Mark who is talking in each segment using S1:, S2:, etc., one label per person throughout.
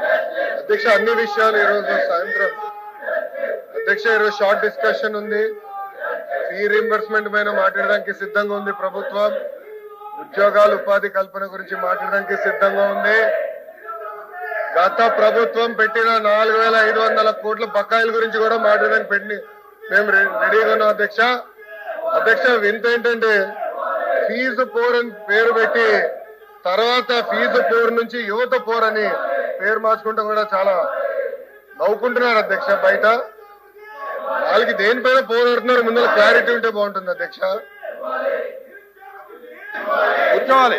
S1: అధ్యక్ష అన్ని విషయాలు ఈరోజు సాయంత్రం అధ్యక్ష ఈరోజు షార్ట్ డిస్కషన్ ఉంది. ఫీ రీంబర్స్మెంట్ పైన మాట్లాడడానికి సిద్ధంగా ఉంది ప్రభుత్వం. ఉద్యోగాలు ఉపాధి కల్పన గురించి మాట్లాడడానికి సిద్ధంగా ఉంది. గత ప్రభుత్వం పెట్టిన 4,500 కోట్ల బకాయిల గురించి కూడా మాట్లాడడానికి మేము రెడీగా ఉన్నాం అధ్యక్ష. అధ్యక్ష వింత ఏంటంటే ఫీజు పోర్ అని పేరు పెట్టి తర్వాత ఫీజు పోర్ నుంచి యువత పోర్ అని పేరు మార్చుకుంటూ కూడా చాలా నవ్వుకుంటున్నారు అధ్యక్ష. బయట వాళ్ళకి దేనిపైన పోరాడుతున్నారు ముందు క్లారిటీ ఉంటే బాగుంటుంది అధ్యక్ష.
S2: కూర్చోవాలి.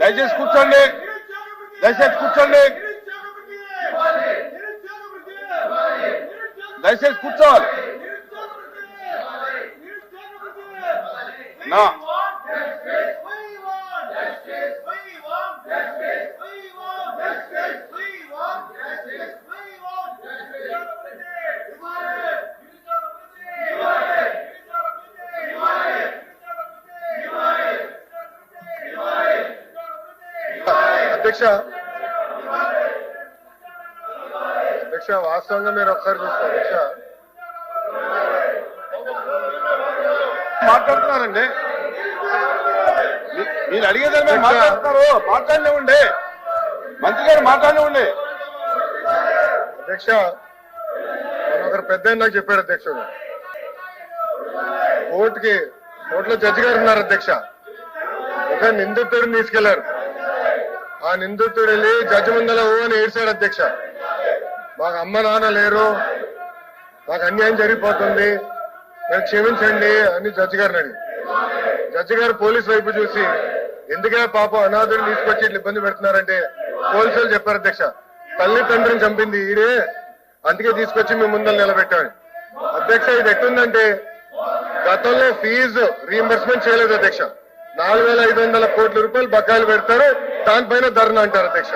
S2: దయచేసి కూర్చోండి. దయచేసి కూర్చోండి. దయచేసి కూర్చోవాలి. నా
S1: అధ్యక్ష అధ్యక్ష వాస్తవంగా మీరు ఒకసారి చూస్తారు అధ్యక్ష.
S2: మాట్లాడుతున్నారండి. మీరు అడిగేదాని మీద మాట్లాడుతున్నారు. మాట్లాడనివ్వండి. మంత్రి గారు మాట్లాడనివ్వండి.
S1: అధ్యక్ష ఒకరు పెద్ద నాకు చెప్పాడు అధ్యక్షుడు. కోర్టులో జడ్జి గారు ఉన్నారు అధ్యక్ష. ఒక నిందితుడిని తీసుకెళ్లారు. ఆ నిందితుడు వెళ్ళి జడ్జి ముందర ఓ అని ఏడ్చాడు అధ్యక్ష. మాకు అమ్మ నాన్న లేరు, మాకు అన్యాయం జరిగిపోతుంది, నేను క్షమించండి అని జడ్జి గారిని అడిగి జడ్జి గారు పోలీసు వైపు చూసి ఎందుకే పాపం అనాథుడిని తీసుకొచ్చి ఇట్లా ఇబ్బంది పెడుతున్నారంటే పోలీసులు చెప్పారు అధ్యక్ష, తల్లి తండ్రిని చంపింది ఈడే, అందుకే తీసుకొచ్చి మీ ముందర నిలబెట్టాడు. అధ్యక్ష ఇది ఎట్టుందంటే గతంలో ఫీజు రీఎంబర్స్మెంట్ చేయలేదు అధ్యక్ష. 4,500 కోట్ల రూపాయలు బకాయిలు పెడతారు, దానిపైన ధర్నా అంటారు అధ్యక్ష.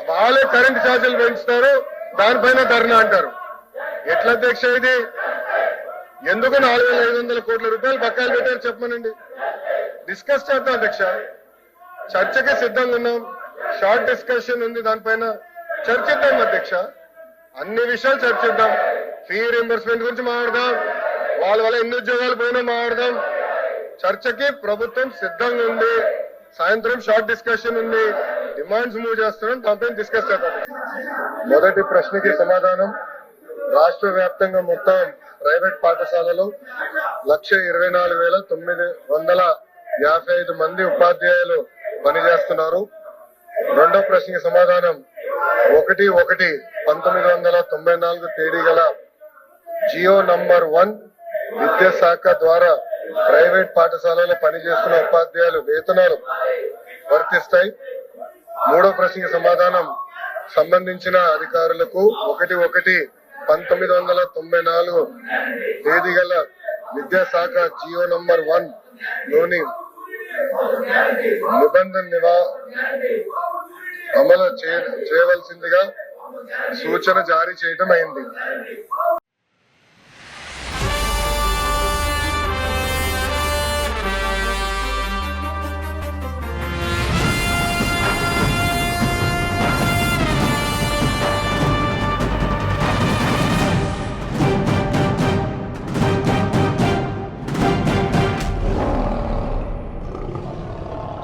S1: వాళ్ళే కరెంట్ ఛార్జీలు పెంచుతారు, దానిపైన ధర్నా అంటారు. ఎట్లా అధ్యక్ష ఇది? ఎందుకు 4,500 కోట్ల రూపాయలు బకాయిలు పెట్టారు చెప్పమనండి. డిస్కస్ చేద్దాం అధ్యక్ష. చర్చకి సిద్ధంగా ఉన్నాం. షార్ట్ డిస్కషన్ ఉంది, దానిపైన చర్చిద్దాం అధ్యక్ష. అన్ని విషయాలు చర్చిద్దాం. ఫీ రీఎంబర్స్మెంట్ గురించి మాట్లాడదాం, వాళ్ళ వల్ల ఎన్ని ఉద్యోగాలు పోయినా మాట్లాడదాం. చర్చకి ప్రభుత్వం సిద్ధంగా ఉంది. సాయంత్రం షార్ట్ డిస్కషన్ ఉంది, డిమాండ్స్ మూవ్ చేస్తున్నాం, దానిపైన డిస్కస్ చేద్దాం. మొదటి ప్రశ్నకి సమాధానం. రాష్ట్ర వ్యాప్తంగా మొత్తం ప్రైవేట్ పాఠశాలలో 1,24,955 మంది ఉపాధ్యాయులు పనిచేస్తున్నారు. రెండో ప్రశ్నకి సమాధానం 1/1/1994 తేదీ గల జియో నంబర్ 1 విద్యాశాఖ ద్వారా ప్రైవేట్ పాఠశాలలో పనిచేస్తున్న ఉపాధ్యాయులు వేతనాలు వర్తిస్తాయి. మూడో ప్రశ్నకి సమాధానం సంబంధించిన అధికారులకు 1/1/1994 తేదీ గల విద్యాశాఖ జియో నంబర్ 1 లోని నిబంధన అమలు చేయవలసిందిగా సూచన జారీ చేయడం అయింది.